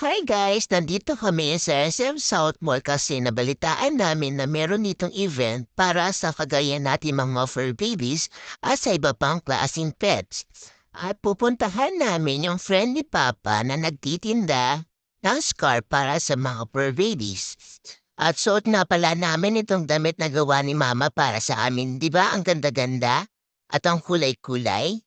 Hi guys! Nandito kami sa SM South Mall kasi nabalitaan namin na meron ditong event para sa kagaya natin mga fur babies at sa iba pang klaseng pets. At pupuntahan namin yung friend ni Papa na nagtitinda ng scarf para sa mga fur babies. At suot na pala namin itong damit na gawa ni Mama para sa amin. Di ba ang ganda-ganda? At ang kulay-kulay?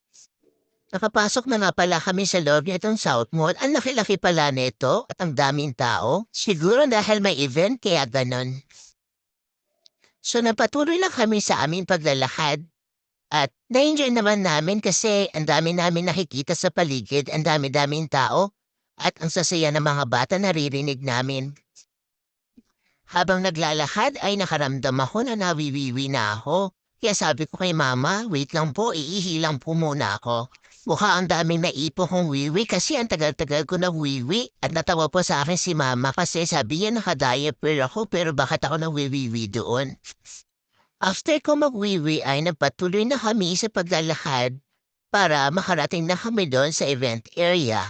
Nakapasok na nga pala kami sa loob nitong South Mall. Ang laki-laki pala nito at ang daming tao. Siguro dahil may event kaya ganon. So napatuloy lang kami sa aming paglalakad. At na-enjoy naman namin kasi ang dami namin nakikita sa paligid, ang dami-daming tao. At ang sasaya ng mga bata naririnig namin. Habang naglalakad ay nakaramdam ako na nawiwiwi na ako. Kaya sabi ko kay Mama, wait lang po, iihi lang po muna ako. Mukha ang daming naipo kong wiwi kasi ang tagal-tagal ko na wiwi. At natawa po sa akin si Mama kasi sabi niya naka-diaper ako pero bakit ako nawiwiwi doon? After ko magwiwi ay nagpatuloy na kami sa paglalakad para makarating na kami doon sa event area.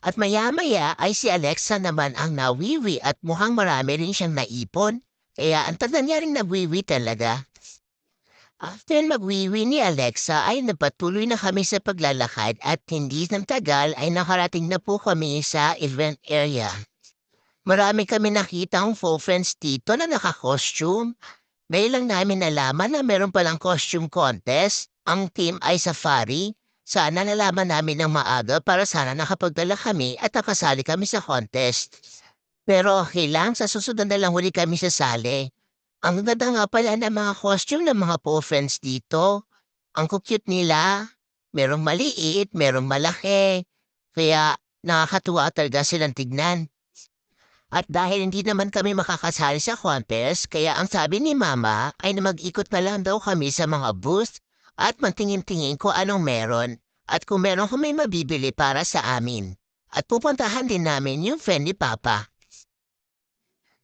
At maya-maya ay si Alexa naman ang nawiwi at mukhang marami rin siyang naipon. Kaya ang tagal niya rin nawiwi talaga. After magwiwi ni Alexa ay napatuloy na kami sa paglalakad at hindi ng tagal ay nakarating na po kami sa event area. Marami kami nakitang faux friends dito na naka-costume. May lang namin nalaman na meron palang costume contest. Ang team ay safari. Sana nalaman namin ng maaga para sana nakapagdala kami at nakasali kami sa contest. Pero okay lang, sa susunod na lang huli kami sasali. Ang ganda nga pala ng mga costume ng mga po-friends dito. Ang cute nila. Merong maliit, merong malaki. Kaya nakakatuwa talaga silang tignan. At dahil hindi naman kami makakasali sa contest, kaya ang sabi ni Mama ay na mag-ikot na lang daw kami sa mga booth at magtingin-tingin ko anong meron at kung meron kami mabibili para sa amin. At pupuntahan din namin yung friend ni Papa.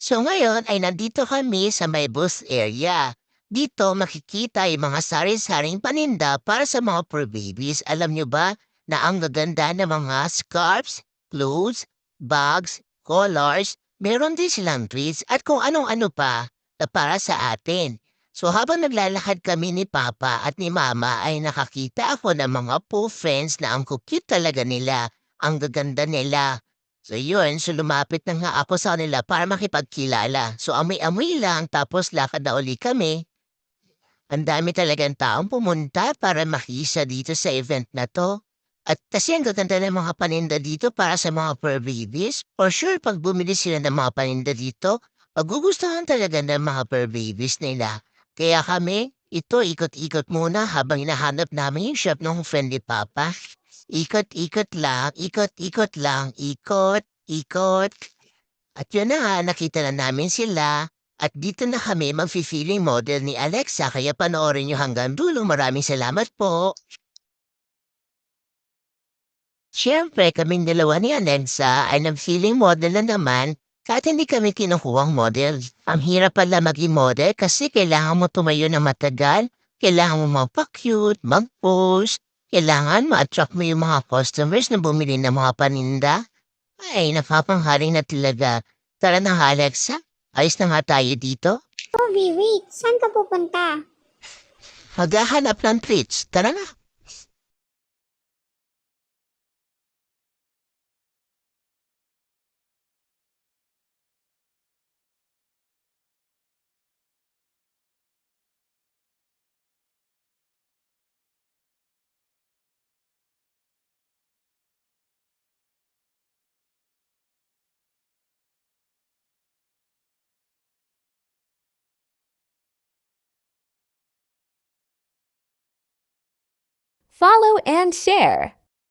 So ngayon ay nandito kami sa may booth area. Dito makikita yung mga sari-saring paninda para sa mga fur babies. Alam nyo ba na ang gaganda ng mga scarves, clothes, bags, collars, meron din silang treats at kung anong-ano pa na para sa atin. So habang naglalakad kami ni Papa at ni Mama ay nakakita ako ng mga po friends na ang cute talaga nila, ang gaganda nila. So yun, so lumapit na nga ako sa kanila para makipagkilala. So amoy-amoy lang tapos lakad na uli kami. Ang dami talagang taong pumunta para makisa dito sa event na 'to. At kasi ang gaganda ng mga paninda dito para sa mga fur babies. For sure, pag bumili sila ng mga paninda dito, magugustuhan talaga ng mga fur babies nila. Kaya kami, ito ikot-ikot muna habang hinahanap namin yung shop ng friend ni Papa. Ikot-ikot lang, ikot-ikot lang, ikot, ikot. At yun na nga, nakita na namin sila. At dito na kami magfi-feeling model ni Alexa kaya panoorin nyo hanggang dulo. Maraming salamat po. Siyempre, kaming dalawa ni Alexa ay nag-feeling model na naman kahit hindi kami kinukuhang model. Ang hirap pala maging model kasi kailangan mo tumayo na matagal, kailangan mo magpa-cute, mag-pose, kailangan ma-attract mo yung mga customers na bumili ng mga paninda. Ay, napapangharing na talaga. Tara na nga, Alexa. Ayos na nga tayo dito. Oh, wait. Saan ka pupunta? Maghahanap ng treats. Tara na. Follow and share.